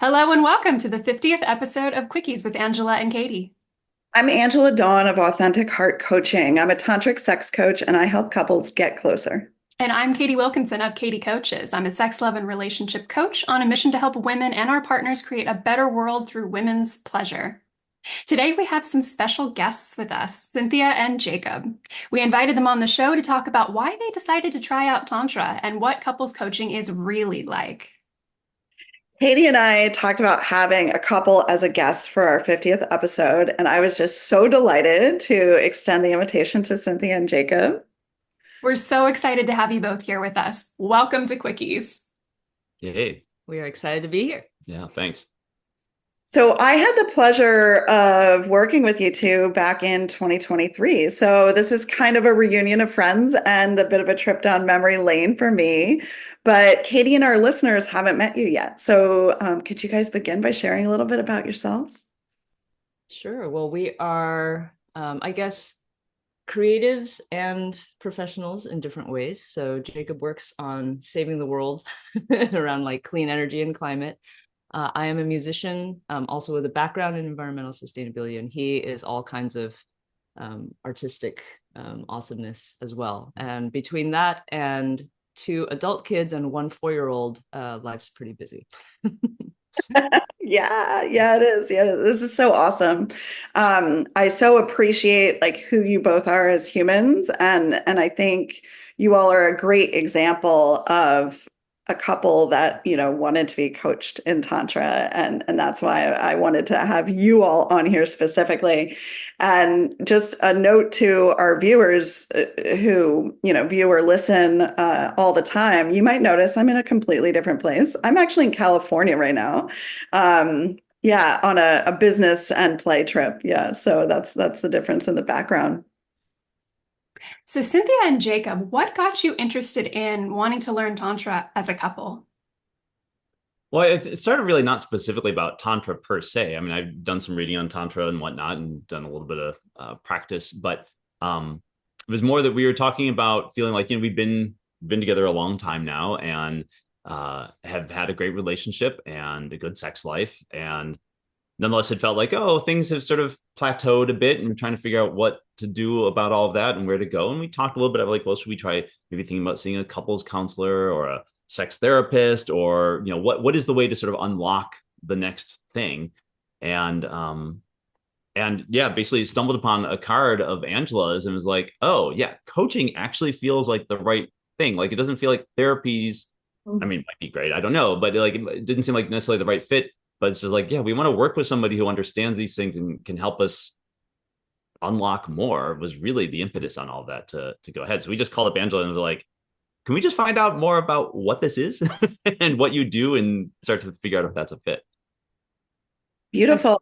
Hello and welcome to the 50th episode of Quickies with Angela and Katie. I'm Angela Dawn of Authentic Heart Coaching. I'm a tantric sex coach and I help couples get closer. And I'm Katie Wilkinson of Katie Coaches. I'm a sex, love, and relationship coach on a mission to help women and our partners create a better world through women's pleasure. Today, we have some special guests with us, Cynthia and Jacob. We invited them on the show to talk about why they decided to try out Tantra and what couples coaching is really like. Katie and I talked about having a couple as a guest for our 50th episode, and I was just so delighted to extend the invitation to Cynthia and Jacob. We're so excited to have you both here with us. Welcome to Quickies. Yay. We are excited to be here. Yeah, thanks. So I had the pleasure of working with you two back in 2023. So this is kind of a reunion of friends and a bit of a trip down memory lane for me. But Katie and our listeners haven't met you yet. So could you guys begin by sharing a little bit about yourselves? Sure. Well, we are, I guess, creatives and professionals in different ways. So Jacob works on saving the world around like clean energy and climate. I am a musician, also with a background in environmental sustainability, and he is all kinds of artistic awesomeness as well. And between that and two adult kids and one 4-year-old, life's pretty busy. Yeah, it is. Yeah, this is so awesome. I so appreciate like who you both are as humans, and I think you all are a great example of a couple that wanted to be coached in Tantra, and that's why I wanted to have you all on here specifically. And just a note to our viewers who view or listen all the time, you might notice I'm in a completely different place. I'm actually in California right now. Yeah, on a business and play trip. Yeah, so that's the difference in the background. So, Cynthia and Jacob, what got you interested in wanting to learn Tantra as a couple? Well, it started really not specifically about Tantra per se. I mean, I've done some reading on Tantra and whatnot and done a little bit of practice, but it was more that we were talking about feeling like, we've been together a long time now and have had a great relationship and a good sex life. And nonetheless, it felt like, oh, things have sort of plateaued a bit and we're trying to figure out what to do about all of that and where to go. And we talked a little bit about like, well, should we try maybe thinking about seeing a couples counselor or a sex therapist, or what is the way to sort of unlock the next thing? And yeah, basically stumbled upon a card of Angela's and was like, oh yeah, coaching actually feels like the right thing. Like it doesn't feel like therapies, I mean, it might be great, I don't know, but like it didn't seem like necessarily the right fit. But it's just like, yeah, we want to work with somebody who understands these things and can help us unlock more, was really the impetus on all of that to go ahead. So we just called up Angela and was like, can we just find out more about what this is and what you do and start to figure out if that's a fit? Beautiful.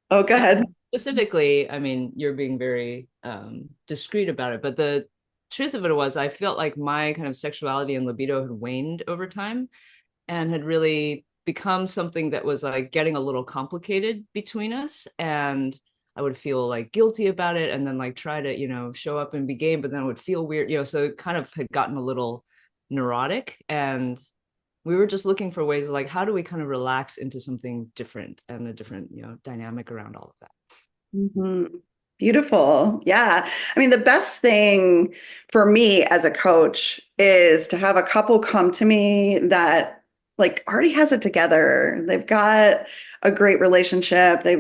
Oh, go ahead. Specifically, I mean, you're being very discreet about it, but the truth of it was I felt like my kind of sexuality and libido had waned over time and had really become something that was like getting a little complicated between us. And I would feel like guilty about it and then like try to, show up and be game, but then it would feel weird, so it kind of had gotten a little neurotic. And we were just looking for ways like, how do we kind of relax into something different and a different, dynamic around all of that. Mm-hmm. Beautiful. Yeah. I mean, the best thing for me as a coach is to have a couple come to me that like already has it together. They've got a great relationship. They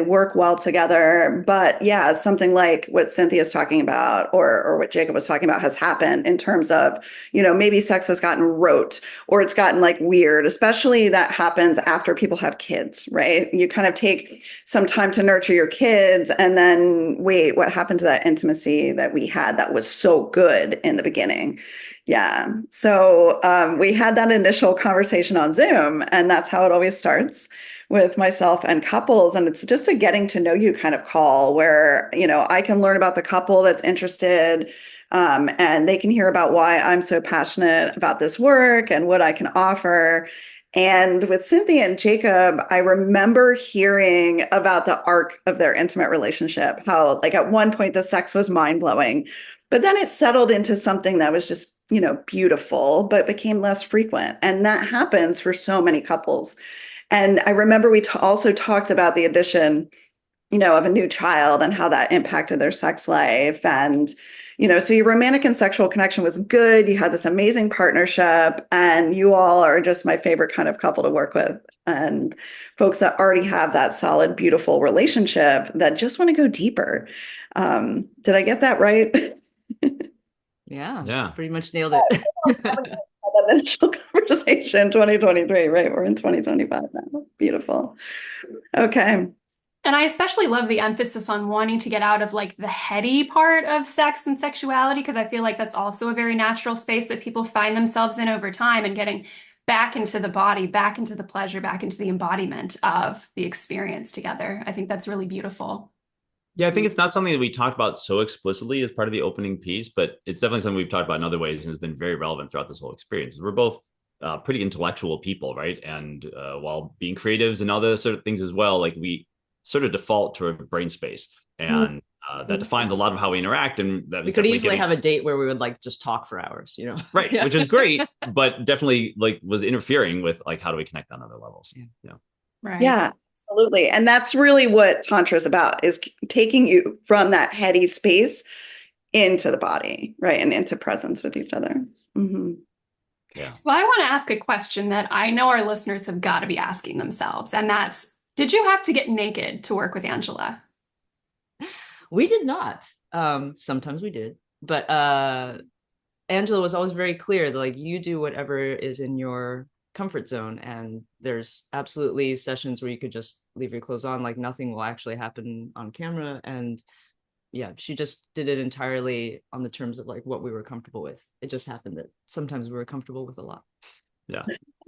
work well together. But yeah, something like what Cynthia's talking about or what Jacob was talking about has happened in terms of, maybe sex has gotten rote or it's gotten like weird, especially that happens after people have kids, right? You kind of take some time to nurture your kids and then wait, what happened to that intimacy that we had that was so good in the beginning? Yeah. So we had that initial conversation on Zoom, and that's how it always starts with myself and couples. And it's just a getting to know you kind of call where, I can learn about the couple that's interested, and they can hear about why I'm so passionate about this work and what I can offer. And with Cynthia and Jacob, I remember hearing about the arc of their intimate relationship, how like at one point the sex was mind blowing, but then it settled into something that was just beautiful, but became less frequent. And that happens for so many couples. And I remember we also talked about the addition, of a new child and how that impacted their sex life. And, so your romantic and sexual connection was good. You had this amazing partnership, and you all are just my favorite kind of couple to work with. And folks that already have that solid, beautiful relationship that just want to go deeper. Did I get that right? Yeah, pretty much nailed it. That initial conversation, 2023, right? We're in 2025 now. Beautiful. Okay. And I especially love the emphasis on wanting to get out of like the heady part of sex and sexuality, because I feel like that's also a very natural space that people find themselves in over time, and getting back into the body, back into the pleasure, back into the embodiment of the experience together. I think that's really beautiful. Yeah, I think it's not something that we talked about so explicitly as part of the opening piece, but it's definitely something we've talked about in other ways and has been very relevant throughout this whole experience. We're both pretty intellectual people, right? And while being creatives and other sort of things as well, like we sort of default to a brain space, and that defines a lot of how we interact. And that we could easily have a date where we would like just talk for hours, right? Yeah. Which is great, but definitely like was interfering with like how do we connect on other levels? Yeah, right. Yeah. Absolutely. And that's really what Tantra is about, is taking you from that heady space into the body, right? And into presence with each other. Mm-hmm. Yeah. So I want to ask a question that I know our listeners have got to be asking themselves. And that's, did you have to get naked to work with Angela? We did not. Sometimes we did. But Angela was always very clear that like, you do whatever is in your comfort zone, and there's absolutely sessions where you could just leave your clothes on, like nothing will actually happen on camera. And yeah, she just did it entirely on the terms of like what we were comfortable with. It just happened that sometimes we were comfortable with a lot.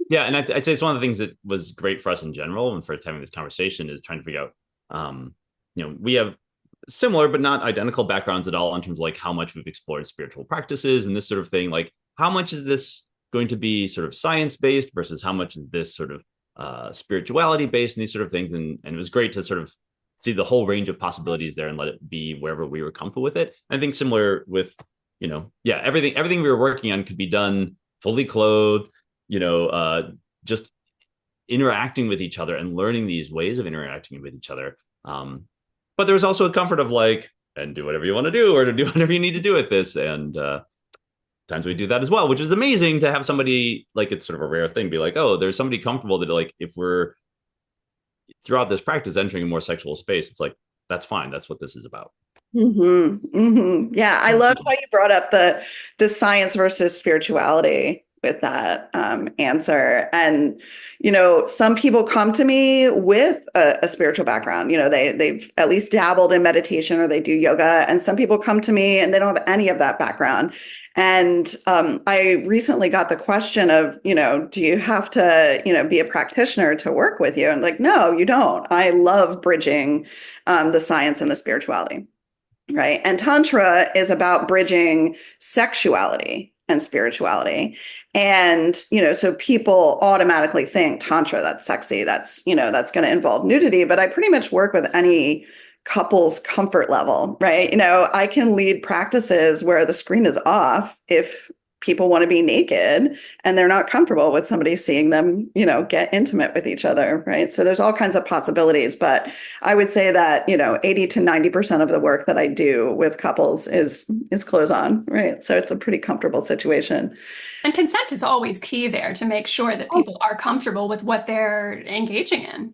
Yeah, and I'd say it's one of the things that was great for us in general and for having this conversation is trying to figure out we have similar but not identical backgrounds at all in terms of like how much we've explored spiritual practices and this sort of thing. Like how much is this going to be sort of science-based versus how much is this sort of spirituality-based and these sort of things. And it was great to sort of see the whole range of possibilities there and let it be wherever we were comfortable with it. I think similar with, everything we were working on could be done fully clothed, just interacting with each other and learning these ways of interacting with each other. But there's also a comfort of like, and do whatever you want to do or to do whatever you need to do with this. And times we do that as well, which is amazing to have somebody like, it's sort of a rare thing, be like, oh, there's somebody comfortable that like, if we're throughout this practice entering a more sexual space, it's like, that's fine. That's what this is about. Mm-hmm. Mm-hmm. Yeah. I love how you brought up the science versus spirituality with that answer. And, some people come to me with a spiritual background, they've at least dabbled in meditation or they do yoga. And some people come to me and they don't have any of that background. And I recently got the question of, do you have to, be a practitioner to work with you? And like, no, you don't. I love bridging the science and the spirituality. Right. And Tantra is about bridging sexuality and spirituality. And, so people automatically think Tantra, that's sexy. That's, that's going to involve nudity. But I pretty much work with any couple's comfort level, right? I can lead practices where the screen is off if people want to be naked and they're not comfortable with somebody seeing them, get intimate with each other, right? So there's all kinds of possibilities, but I would say that, 80 to 90% of the work that I do with couples is clothes on, right? So it's a pretty comfortable situation. And consent is always key there to make sure that people are comfortable with what they're engaging in.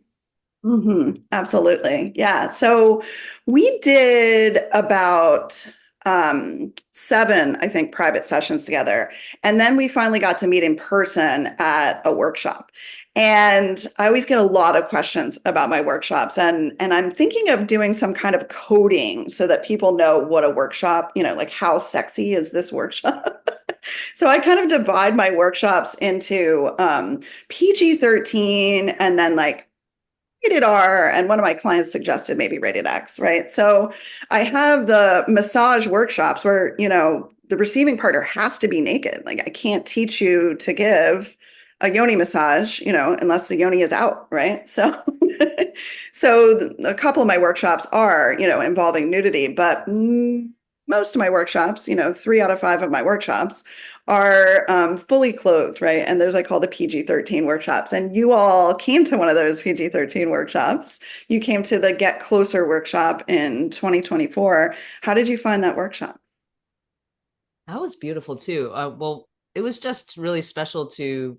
Mm-hmm. Absolutely. Yeah. So we did about 7, I think, private sessions together. And then we finally got to meet in person at a workshop. And I always get a lot of questions about my workshops. And I'm thinking of doing some kind of coding so that people know what a workshop, like how sexy is this workshop? So I kind of divide my workshops into PG-13 and then like rated R, and one of my clients suggested maybe rated X, right? So I have the massage workshops where, the receiving partner has to be naked. Like I can't teach you to give a yoni massage, unless the yoni is out, right? So, so a couple of my workshops are, involving nudity, but most of my workshops, 3 out of 5 of my workshops are fully clothed, right? And those I call the PG-13 workshops. And you all came to one of those PG-13 workshops. You came to the Get Closer workshop in 2024. How did you find that workshop? That was beautiful too. Well, it was just really special to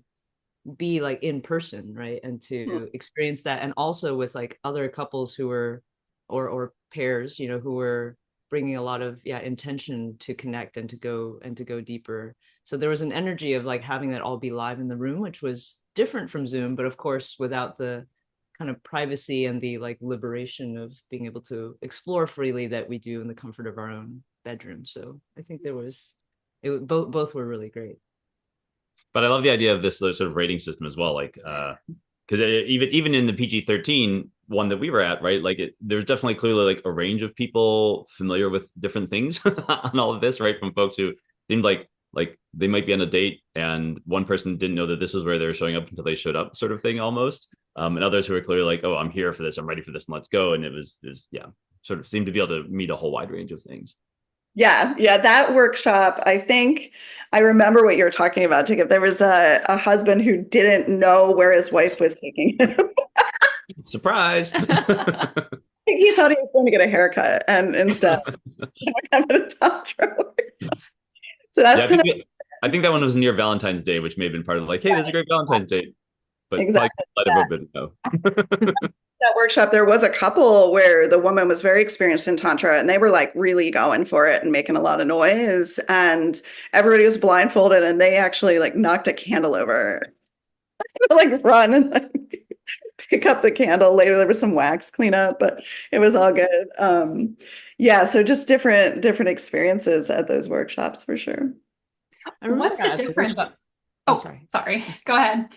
be like in person, right? And to experience that. And also with like other couples who were, or pairs, you know, who were bringing a lot of, intention to connect and to go deeper. So there was an energy of like having that all be live in the room, which was different from Zoom, but of course, without the kind of privacy and the like liberation of being able to explore freely that we do in the comfort of our own bedroom. So I think both were really great. But I love the idea of this sort of rating system as well, like because even in the PG-13 one that we were at, right? Like there's definitely clearly like a range of people familiar with different things on all of this, right? From folks who seemed like they might be on a date and one person didn't know that this is where they were showing up until they showed up, sort of thing almost. And others who are clearly like, oh, I'm here for this, I'm ready for this, and let's go. And it was sort of seemed to be able to meet a whole wide range of things. Yeah, yeah, that workshop, I think I remember what you were talking about, Jacob. There was a husband who didn't know where his wife was taking him. Surprise. He thought he was going to get a haircut and instead having a tantra. So Yeah, that's kind of I think that one was near Valentine's Day, which may have been part of like, hey, there's a great Valentine's Day, but probably exactly let that. everybody know. That workshop. There was a couple where the woman was very experienced in tantra and they were like really going for it and making a lot of noise, and everybody was blindfolded and they actually like knocked a candle over, like run and like pick up the candle. Later there was some wax cleanup, but it was all good. Yeah, so just different experiences at those workshops for sure. What's the difference? Oh, sorry. Go ahead.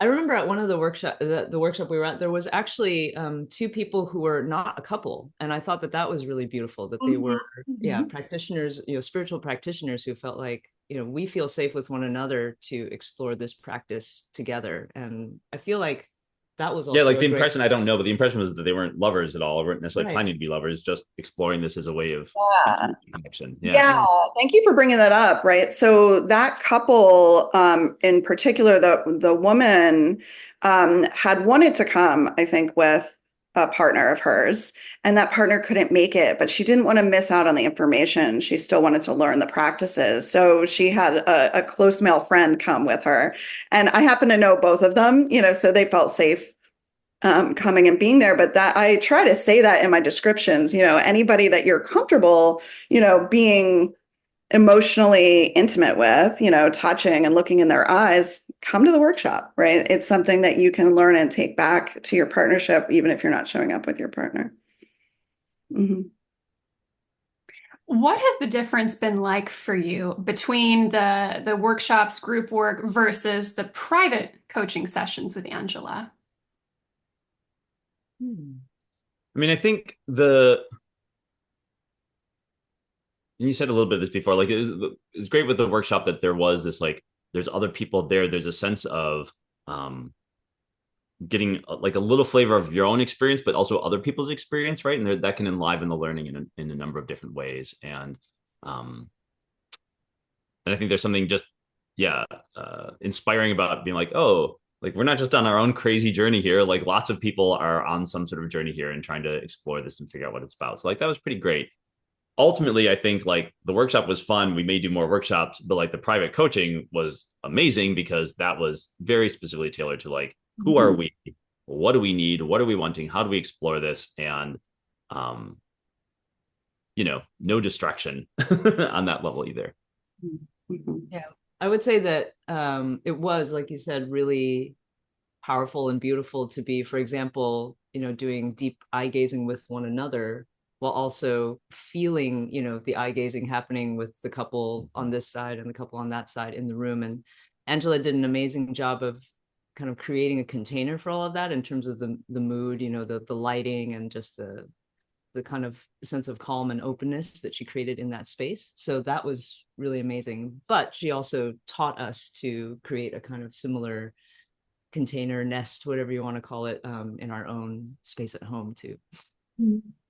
I remember at one of the workshop we were at, there was actually two people who were not a couple, and I thought that was really beautiful. That they were, practitioners, spiritual practitioners who felt like, we feel safe with one another to explore this practice together. And I feel like that was also like the impression, I don't know, but the impression was that they weren't lovers at all, or weren't necessarily Right. planning to be lovers, just exploring this as a way of connection. Yeah, thank you for bringing that up. Right, so that couple, in particular, the woman had wanted to come, I think, with a partner of hers, and that partner couldn't make it, but she didn't want to miss out on the information. She still wanted to learn the practices, so she had a close male friend come with her, and I happen to know both of them, so they felt safe coming and being there. But that I try to say that in my descriptions, anybody that you're comfortable, being emotionally intimate with, touching and looking in their eyes, come to the workshop, right? It's something that you can learn and take back to your partnership, even if you're not showing up with your partner. Mm-hmm. What has the difference been like for you between the workshops, group work versus the private coaching sessions with Angela? I mean, I think you said a little bit of this before, like it's great with the workshop that there was this, like, there's other people there. There's a sense of getting like a little flavor of your own experience, but also other people's experience, right? And that can enliven the learning in a number of different ways. And I think there's something just, inspiring about being like, oh, like we're not just on our own crazy journey here. Like lots of people are on some sort of journey here and trying to explore this and figure out what it's about. So like that was pretty great. Ultimately, I think like the workshop was fun. We may do more workshops, but like the private coaching was amazing because that was very specifically tailored to like, who are we? What do we need? What are we wanting? How do we explore this? And, no distraction on that level either. Yeah, I would say that it was, like you said, really powerful and beautiful to be, for example, doing deep eye gazing with one another while also feeling, the eye gazing happening with the couple on this side and the couple on that side in the room. And Angela did an amazing job of kind of creating a container for all of that in terms of the mood, the lighting and just the kind of sense of calm and openness that she created in that space. So that was really amazing. But she also taught us to create a kind of similar container, nest, whatever you want to call it, in our own space at home too.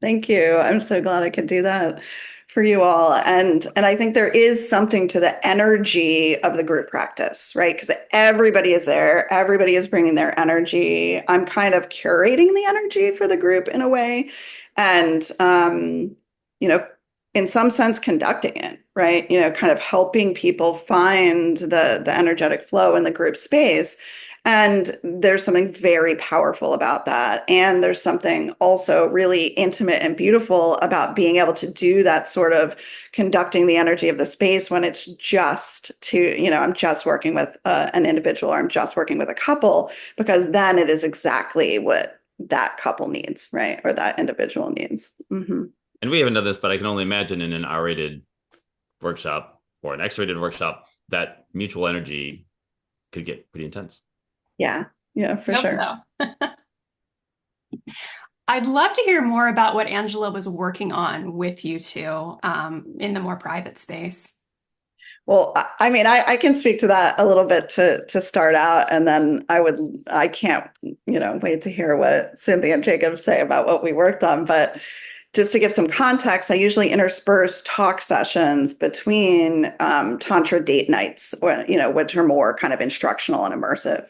Thank you. I'm so glad I could do that for you all. And I think there is something to the energy of the group practice, right? Because everybody is there, everybody is bringing their energy. I'm kind of curating the energy for the group in a way, and you know, in some sense, conducting it, right? Kind of helping people find the energetic flow in the group space. And there's something very powerful about that. And there's something also really intimate and beautiful about being able to do that sort of conducting the energy of the space when it's just I'm just working with an individual, or I'm just working with a couple, because then it is exactly what that couple needs, right? Or that individual needs. Mm-hmm. And we haven't done this, but I can only imagine in an R-rated workshop or an X-rated workshop that mutual energy could get pretty intense. Yeah, for Hope sure. so. I'd love to hear more about what Angela was working on with you two in the more private space. Well, I mean, I can speak to that a little bit to start out, and then I can't, wait to hear what Cynthia and Jacob say about what we worked on. But just to give some context, I usually intersperse talk sessions between Tantra date nights, which are more kind of instructional and immersive.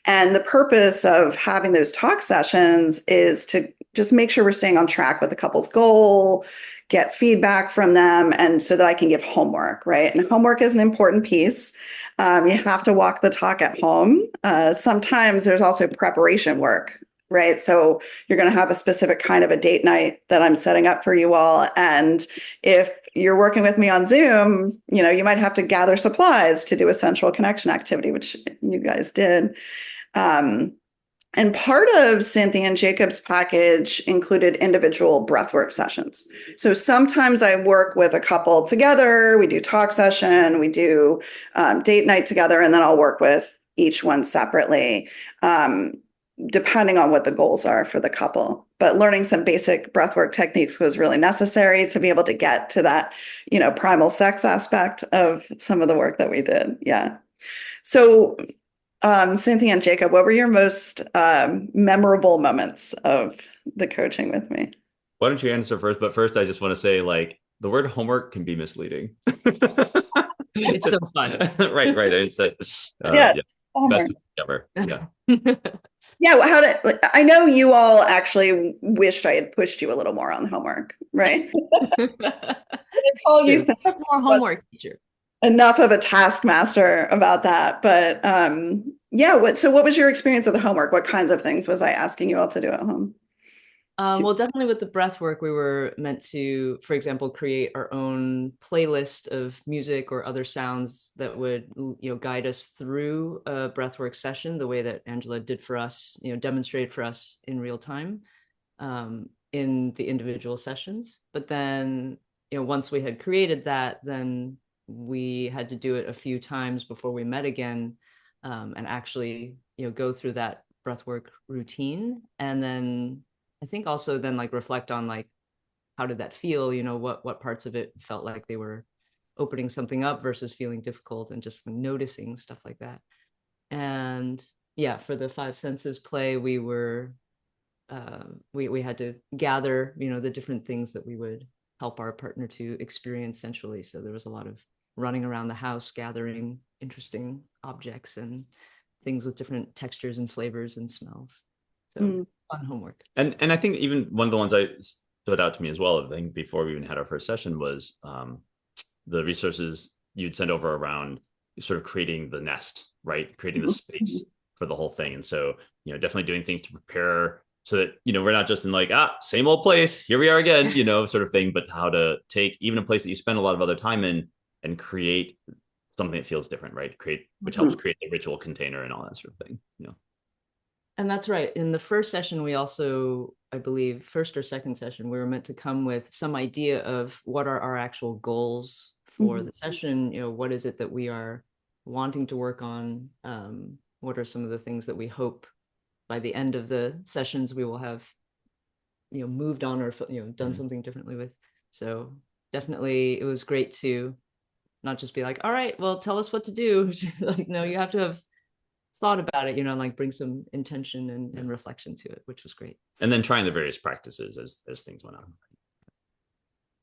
And the purpose of having those talk sessions is to just make sure we're staying on track with the couple's goal, get feedback from them, and so that I can give homework, right? And homework is an important piece. You have to walk the talk at home. Sometimes there's also preparation work, right? So you're going to have a specific kind of a date night that I'm setting up for you all. And if you're working with me on Zoom, you might have to gather supplies to do a sensual connection activity, which you guys did. And part of Cynthia and Jacob's package included individual breathwork sessions. So sometimes I work with a couple together, we do talk session, we do date night together, and then I'll work with each one separately, depending on what the goals are for the couple. But learning some basic breathwork techniques was really necessary to be able to get to that, primal sex aspect of some of the work that we did. Yeah. So Cynthia and Jacob, what were your most memorable moments of the coaching with me? Why don't you answer first? But first, I just want to say, like, the word homework can be misleading. It's so fun. Right. It's Yeah. best ever. Yeah. Yeah. I know you all actually wished I had pushed you a little more on the homework, right? I call you more homework, teacher. Enough of a taskmaster about that. But yeah, so what was your experience of the homework? What kinds of things was I asking you all to do at home? Well, definitely with the breath work, we were meant to, for example, create our own playlist of music or other sounds that would, guide us through a breathwork session, the way that Angela did for us, demonstrated for us in real time in the individual sessions. But then, once we had created that, then we had to do it a few times before we met again, and actually, go through that breathwork routine. And then I think also then like reflect on like, how did that feel? What parts of it felt like they were opening something up versus feeling difficult, and just noticing stuff like that. And yeah, for the five senses play, we were, we had to gather, the different things that we would help our partner to experience sensually. So there was a lot of running around the house, gathering interesting objects and things with different textures and flavors and smells. So fun homework. And I think even one of the ones I stood out to me as well, I think before we even had our first session, was the resources you'd send over around sort of creating the nest, right? Creating the space for the whole thing. And so, definitely doing things to prepare so that, we're not just in like, same old place, here we are again, sort of thing, but how to take even a place that you spend a lot of other time in and create something that feels different, right? Which helps create the ritual container and all that sort of thing, And that's right. In the first session, we also, I believe, first or second session, we were meant to come with some idea of what are our actual goals for the session. What is it that we are wanting to work on? What are some of the things that we hope by the end of the sessions we will have, moved on or, done something differently with. So definitely it was great to not just be like, all right, well, tell us what to do. Like, no, you have to have thought about it, and like bring some intention and reflection to it, which was great. And then trying the various practices as things went on.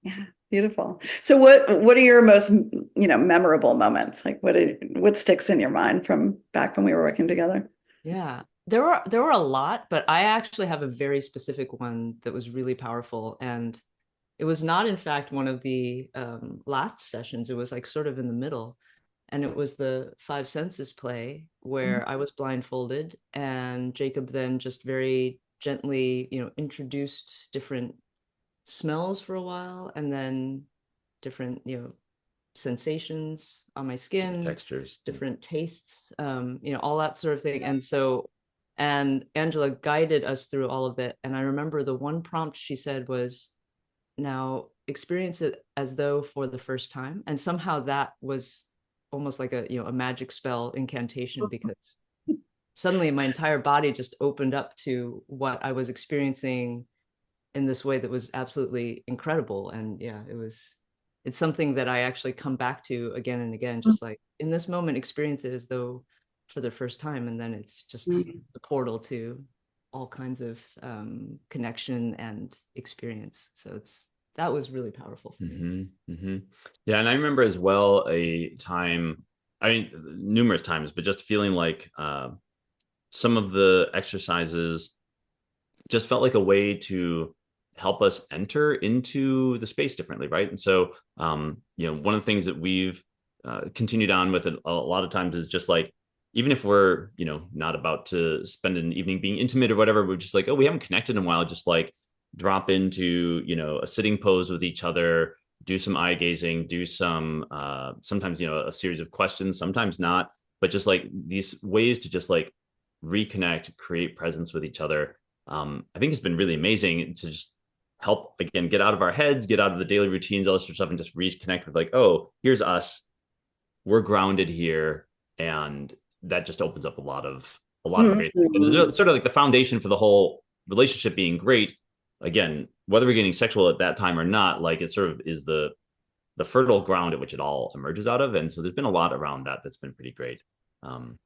Yeah, beautiful. So what are your most, memorable moments? Like what sticks in your mind from back when we were working together? Yeah. There were a lot, but I actually have a very specific one that was really powerful. And it was not, in fact, one of the last sessions. It was like sort of in the middle. And it was the Five Senses play where I was blindfolded, and Jacob then just very gently, introduced different smells for a while, and then different, sensations on my skin, Textures, different tastes, all that sort of thing. And Angela guided us through all of that. And I remember the one prompt she said was, now experience it as though for the first time. And somehow that was almost like a magic spell incantation, because suddenly my entire body just opened up to what I was experiencing in this way that was absolutely incredible. And yeah, it's something that I actually come back to again and again, just like in this moment, experience it as though for the first time. And then it's just the portal to all kinds of connection and experience. So that was really powerful for me. Yeah. And I remember as well a time, I mean, numerous times, but just feeling like some of the exercises just felt like a way to help us enter into the space differently, right? And so, one of the things that we've continued on with a lot of times is just like, even if we're, not about to spend an evening being intimate or whatever, we're just like, oh, we haven't connected in a while, just like drop into, a sitting pose with each other, do some eye gazing, do some, sometimes, a series of questions, sometimes not, but just like these ways to just like reconnect, create presence with each other. I think it's been really amazing to just help, again, get out of our heads, get out of the daily routines, all this sort of stuff, and just reconnect with like, oh, here's us. We're grounded here. And that just opens up a lot of great things. And it's sort of like the foundation for the whole relationship being great. Again, whether we're getting sexual at that time or not, like it sort of is the fertile ground at which it all emerges out of. And so there's been a lot around that that's been pretty great. And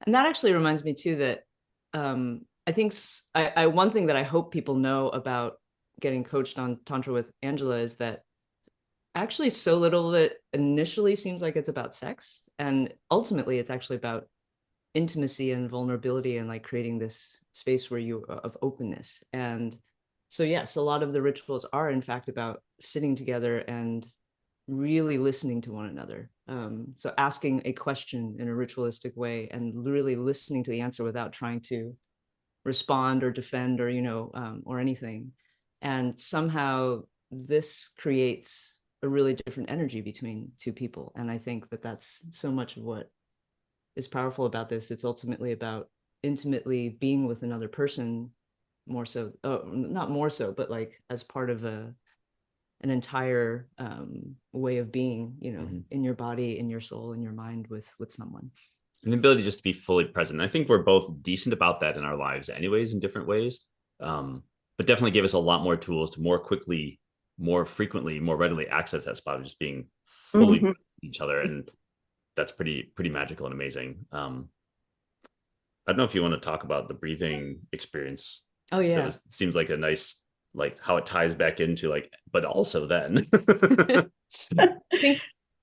that actually reminds me too that I think one thing that I hope people know about getting coached on Tantra with Angela is that actually so little of it initially seems like it's about sex, and ultimately it's actually about intimacy and vulnerability and like creating this space where you of openness. And so yes, a lot of the rituals are in fact about sitting together and really listening to one another. So asking a question in a ritualistic way and really listening to the answer without trying to respond or defend or or anything. And somehow this creates a really different energy between two people. And I think that that's so much of what is powerful about this. It's ultimately about intimately being with another person, more so, not more so, but like as part of an entire way of being, in your body, in your soul, in your mind with someone. And the ability just to be fully present. I think we're both decent about that in our lives anyways, in different ways. But definitely gave us a lot more tools to more quickly, more frequently, more readily access that spot of just being fully with each other. And that's pretty magical and amazing. I don't know if you want to talk about the breathing experience. Oh yeah. Seems like a nice, like how it ties back into like, but also then.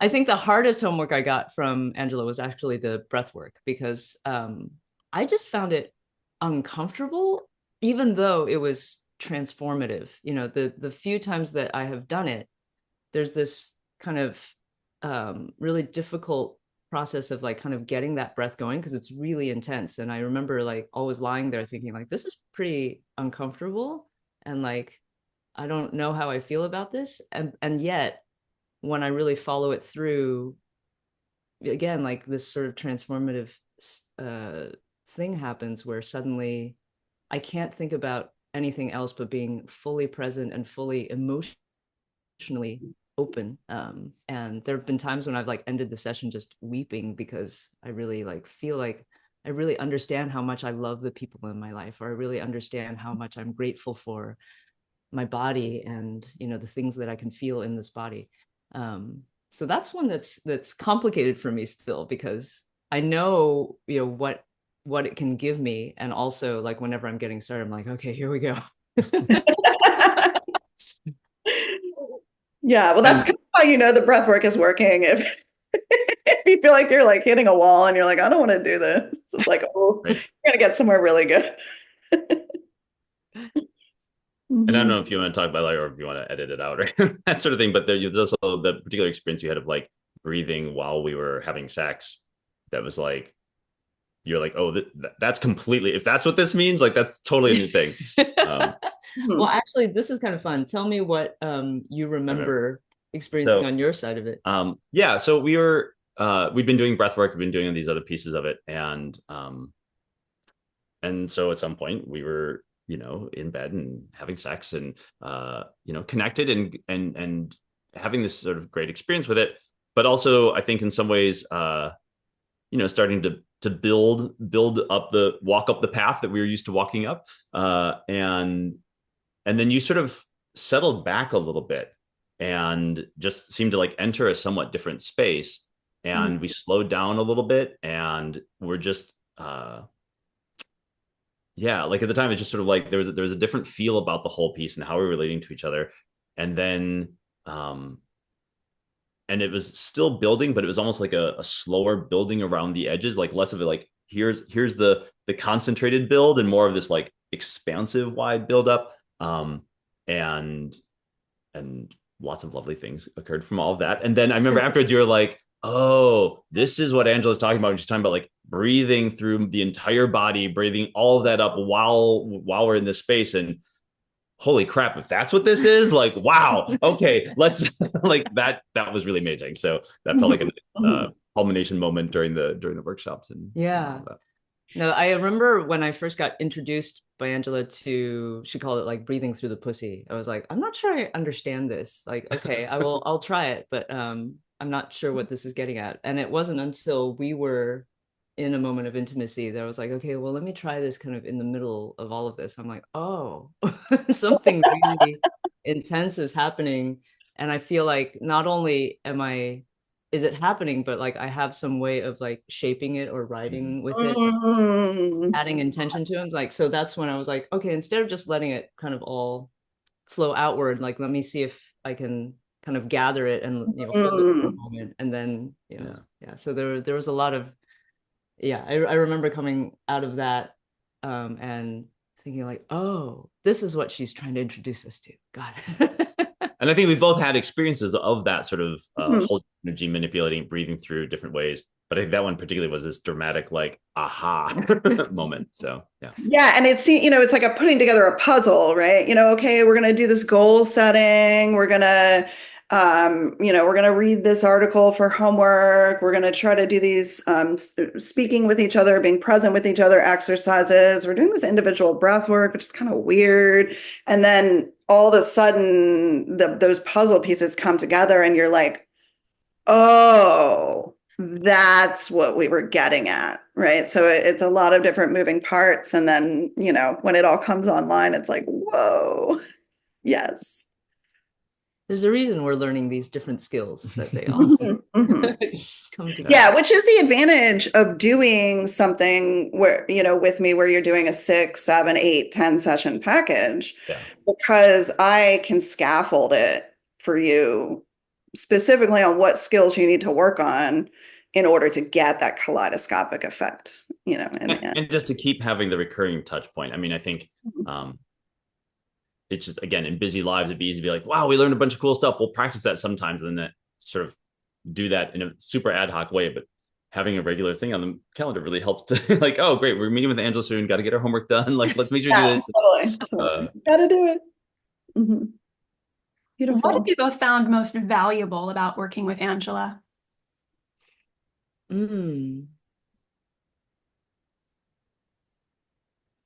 I think the hardest homework I got from Angela was actually the breath work, because I just found it uncomfortable, even though it was transformative. The few times that I have done it, there's this kind of really difficult process of like kind of getting that breath going, because it's really intense. And I remember like always lying there thinking like, this is pretty uncomfortable. And like, I don't know how I feel about this. And yet, when I really follow it through, again, like this sort of transformative thing happens where suddenly I can't think about anything else but being fully present and fully emotionally open. And there have been times when I've like ended the session just weeping, because I really like feel like I really understand how much I love the people in my life, or I really understand how much I'm grateful for my body and the things that I can feel in this body. So that's one that's complicated for me still, because I know, what it can give me. And also like whenever I'm getting started, I'm like, okay, here we go. Yeah, well, that's kind of how you know the breath work is working. If you feel like you're like hitting a wall and you're like, I don't want to do this. It's like, oh, Right. you're gonna get somewhere really good. And I don't know if you want to talk about like, or if you want to edit it out or that sort of thing, but there's also the particular experience you had of like breathing while we were having sex. That was like, you're like, oh, that's completely, if that's what this means, like, that's totally a new thing. Well, actually, this is kind of fun. Tell me what you remember experiencing on your side of it. Yeah. So we'd been doing breath work, we've been doing these other pieces of it. And so at some point we were, in bed and having sex and, connected and having this sort of great experience with it. But also I think in some ways, starting to walk up the path that we were used to walking up. And then you sort of settled back a little bit and just seemed to like enter a somewhat different space. And we slowed down a little bit and we're just, like at the time, it's just sort of like there was a different feel about the whole piece and how we were relating to each other. And then, and it was still building, but it was almost like a slower building around the edges, like less of it like here's the concentrated build and more of this like expansive wide build up. And lots of lovely things occurred from all of that. And then I remember afterwards you were like, oh, this is what Angela's talking about. She's talking about like breathing through the entire body, breathing all of that up while we're in this space. And holy crap, if that's what this is, like, wow, okay, let's like that was really amazing. So that felt like a culmination moment during the workshops. And yeah. No, I remember when I first got introduced by Angela to, she called it like breathing through the pussy. I was like, I'm not sure I understand this. Like, okay, I'll try it, but I'm not sure what this is getting at. And it wasn't until we were in a moment of intimacy that I was like, okay, well, let me try this kind of in the middle of all of this. I'm like, oh, something really intense is happening. And I feel like not only is it happening, but like I have some way of like shaping it or riding with it, adding intention to it. Like, so that's when I was like, okay, instead of just letting it kind of all flow outward, like, let me see if I can kind of gather it and, hold it for a moment. And then, yeah. So there was a lot of, I remember coming out of that and thinking like, oh, this is what she's trying to introduce us to. Got it. And I think we both had experiences of that sort of whole energy manipulating, breathing through different ways. But I think that one particularly was this dramatic, like, aha moment. So, yeah. Yeah. And it's, it's like a putting together a puzzle, right? Okay, we're going to do this goal setting. We're going to, we're going to read this article for homework. We're going to try to do these speaking with each other, being present with each other exercises. We're doing this individual breath work, which is kind of weird. And then all of a sudden, those puzzle pieces come together and you're like, oh, that's what we were getting at, right? So it's a lot of different moving parts. And then, when it all comes online, it's like, whoa, yes. There's a reason we're learning these different skills that they all come together. Yeah, which is the advantage of doing something where, with me, where you're doing a 6, 7, 8, 10 session package, because I can scaffold it for you specifically on what skills you need to work on in order to get that kaleidoscopic effect, and just to keep having the recurring touch point. I mean, I think, it's just, again, in busy lives, it'd be easy to be like, wow, we learned a bunch of cool stuff. We'll practice that sometimes and then sort of do that in a super ad hoc way. But having a regular thing on the calendar really helps to like, oh, great, we're meeting with Angela soon. Got to get our homework done. Like, let's make sure we do this. Totally. Got to do it. Beautiful. What have you both found most valuable about working with Angela?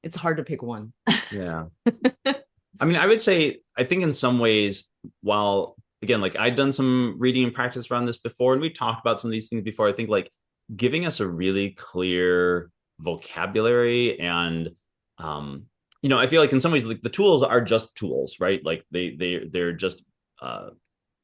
It's hard to pick one. Yeah. I mean, I would say, I think in some ways, while, again, like I'd done some reading and practice around this before, and we talked about some of these things before, I think like giving us a really clear vocabulary and, I feel like in some ways, like the tools are just tools, right? Like they're just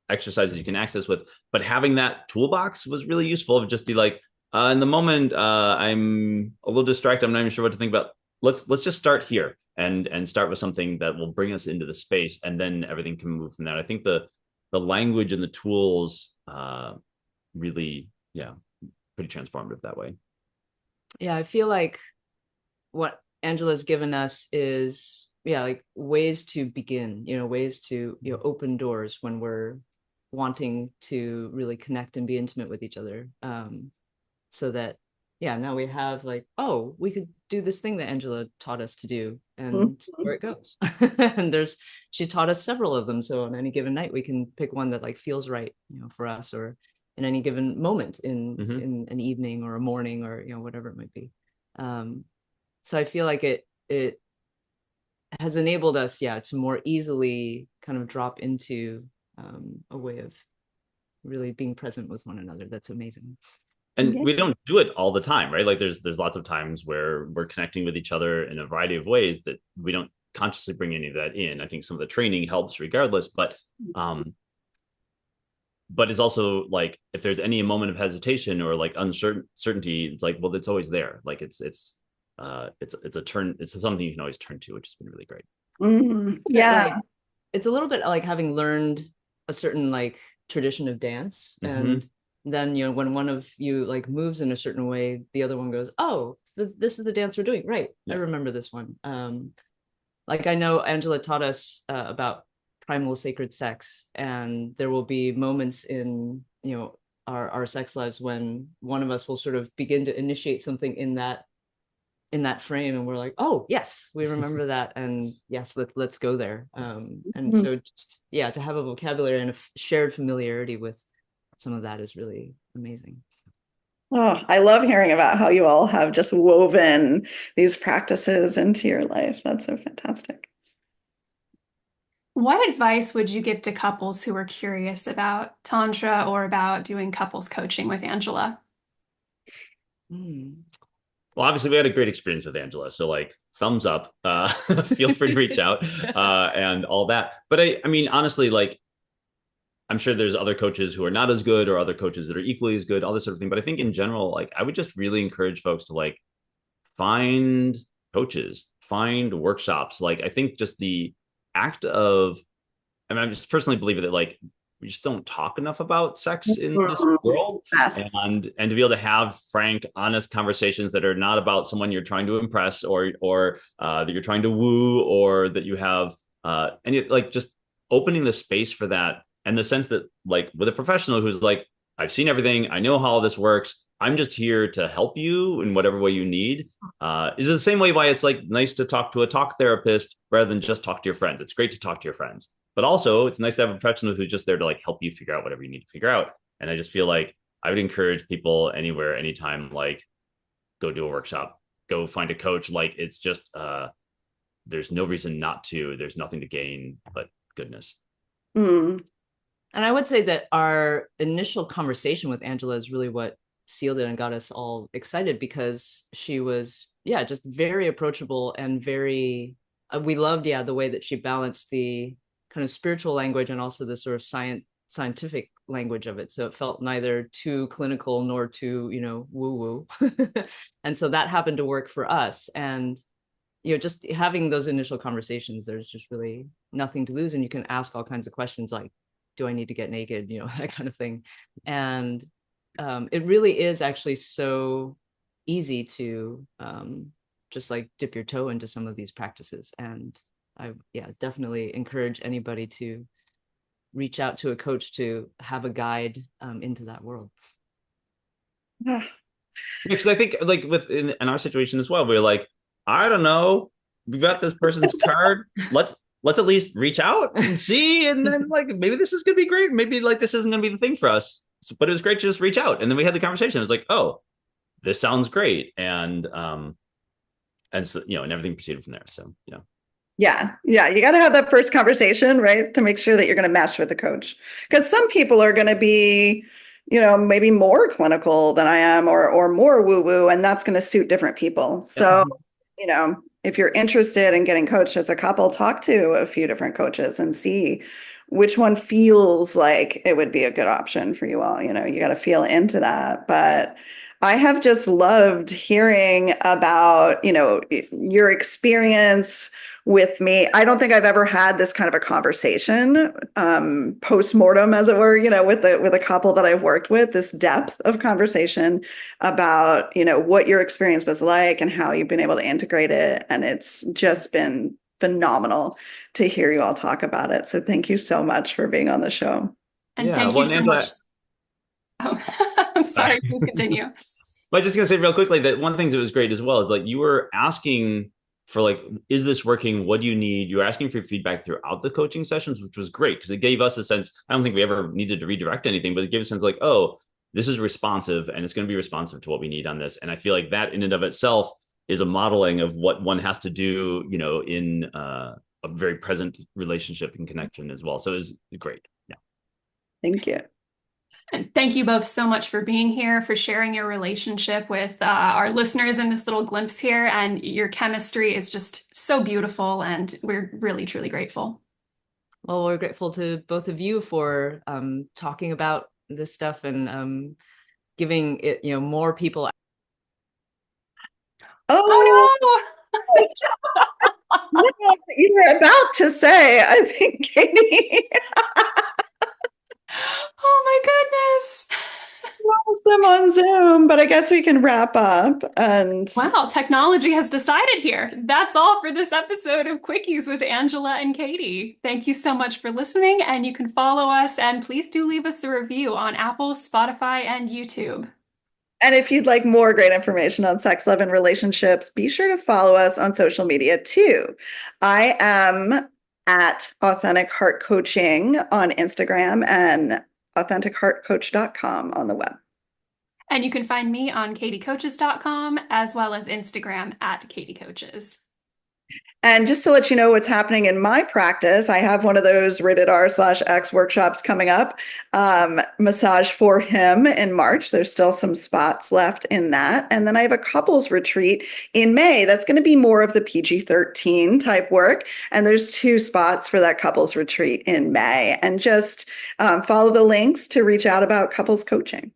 exercises you can access with, but having that toolbox was really useful to just be like, In the moment, I'm a little distracted. I'm not even sure what to think about. Let's just start here and start with something that will bring us into the space, and then everything can move from there. I think the language and the tools really, yeah, pretty transformative that way. Yeah, I feel like what Angela's given us is, yeah, like ways to begin, ways to, open doors when we're wanting to really connect and be intimate with each other. So that, yeah, now we have like, oh, we could do this thing that Angela taught us to do and see where it goes. And she taught us several of them. So on any given night, we can pick one that like feels right, for us, or in any given moment in an evening or a morning or, whatever it might be. So I feel like it has enabled us, to more easily kind of drop into a way of really being present with one another. That's amazing. And we don't do it all the time, right? Like there's lots of times where we're connecting with each other in a variety of ways that we don't consciously bring any of that in. I think some of the training helps regardless, but it's also like if there's any moment of hesitation or like uncertainty, it's like, well, it's always there. Like it's something you can always turn to, which has been really great. Yeah. Like, it's a little bit like having learned a certain like tradition of dance, and then when one of you like moves in a certain way, the other one goes, oh, this is the dance we're doing, right? I remember this one. Like I know Angela taught us about primal sacred sex, and there will be moments in our sex lives when one of us will sort of begin to initiate something in that frame, and we're like, oh yes, we remember that, and yes, let's go there. And so just to have a vocabulary and a shared familiarity with some of that is really amazing. Oh, I love hearing about how you all have just woven these practices into your life. That's so fantastic. What advice would you give to couples who are curious about Tantra or about doing couples coaching with Angela? Well, obviously we had a great experience with Angela, so like thumbs up. Feel free to reach out and all that. But I mean, honestly, like I'm sure there's other coaches who are not as good or other coaches that are equally as good, all this sort of thing. But I think in general, like I would just really encourage folks to like find coaches, find workshops. Like I think just the act of, I mean, I just personally believe that like we just don't talk enough about sex in this world. Yes. And to be able to have frank, honest conversations that are not about someone you're trying to impress or that you're trying to woo, or that you have like just opening the space for that. And the sense that like with a professional who's like, I've seen everything, I know how all this works, I'm just here to help you in whatever way you need. Is it the same way why it's like nice to talk to a talk therapist rather than just talk to your friends? It's great to talk to your friends, but also it's nice to have a professional who's just there to like help you figure out whatever you need to figure out. And I just feel like I would encourage people anywhere, anytime, like go do a workshop, go find a coach. Like it's just, there's no reason not to, there's nothing to gain but goodness. And I would say that our initial conversation with Angela is really what sealed it and got us all excited, because she was, just very approachable and very, we loved, the way that she balanced the kind of spiritual language and also the sort of scientific language of it. So it felt neither too clinical nor too, woo-woo. And so that happened to work for us. And, just having those initial conversations, there's just really nothing to lose. And you can ask all kinds of questions like, do I need to get naked? That kind of thing. And it really is actually so easy to just like dip your toe into some of these practices. And I definitely encourage anybody to reach out to a coach to have a guide into that world. Because I think like in our situation as well, we're like, I don't know, we've got this person's card. Let's at least reach out and see. And then like, maybe this is going to be great. Maybe like, this isn't going to be the thing for us, but it was great to just reach out. And then we had the conversation. It was like, oh, this sounds great. And so, and everything proceeded from there. So, Yeah. You got to have that first conversation, right? To make sure that you're going to mesh with the coach. Because some people are going to be, maybe more clinical than I am or more woo-woo, and that's going to suit different people. So, if you're interested in getting coached as a couple, talk to a few different coaches and see which one feels like it would be a good option for you all. You got to feel into that. But I have just loved hearing about, your experience with me. I don't think I've ever had this kind of a conversation, post-mortem, as it were, with a couple that I've worked with, this depth of conversation about, what your experience was like and how you've been able to integrate it. And it's just been phenomenal to hear you all talk about it. So thank you so much for being on the show. And Yeah, thank you well, so Angela, much. Oh, I'm sorry. Please continue. But I'm just gonna say real quickly that one of the things that was great as well is like you were asking for like, is this working? What do you need? You were asking for feedback throughout the coaching sessions, which was great because it gave us a sense. I don't think we ever needed to redirect anything, but it gave us a sense like, oh, this is responsive and it's going to be responsive to what we need on this. And I feel like that in and of itself is a modeling of what one has to do, in a very present relationship and connection as well. So it was great. Yeah. Thank you. And thank you both so much for being here, for sharing your relationship with our listeners in this little glimpse here. And your chemistry is just so beautiful, and we're really, truly grateful. Well, we're grateful to both of you for talking about this stuff and giving it, more people. Oh, Oh no! you were about to say, I think, Katie. Oh my goodness. Lost them on Zoom, but I guess we can wrap up. And Wow, technology has decided here. That's all for this episode of Quickies with Angela and Katie. Thank you so much for listening, and you can follow us, and please do leave us a review on Apple, Spotify, and YouTube. and if you'd like more great information on sex, love, and relationships, be sure to follow us on social media too. I am at Authentic Heart Coaching on Instagram and AuthenticHeartCoach.com on the web. And you can find me on katiecoaches.com as well as Instagram at katiecoaches. And just to let you know what's happening in my practice, I have one of those rated R/X workshops coming up, Massage for Him in March. There's still some spots left in that. And then I have a couples retreat in May. That's going to be more of the PG-13 type work. And there's 2 spots for that couples retreat in May. And just follow the links to reach out about couples coaching.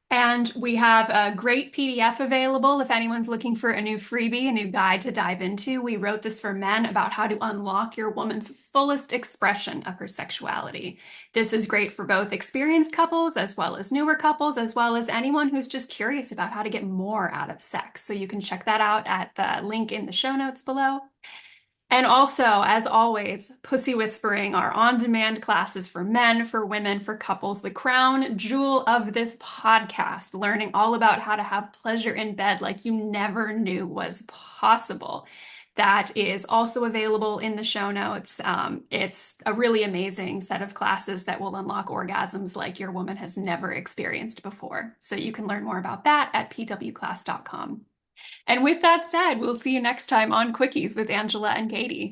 And we have a great PDF available if anyone's looking for a new freebie, a new guide to dive into. We wrote this for men about how to unlock your woman's fullest expression of her sexuality. This is great for both experienced couples as well as newer couples, as well as anyone who's just curious about how to get more out of sex. So you can check that out at the link in the show notes below. And also, as always, Pussy Whispering are on-demand classes for men, for women, for couples, the crown jewel of this podcast, learning all about how to have pleasure in bed like you never knew was possible. That is also available in the show notes. It's a really amazing set of classes that will unlock orgasms like your woman has never experienced before. So you can learn more about that at pwclass.com. And with that said, we'll see you next time on Quickies with Angela and Katie.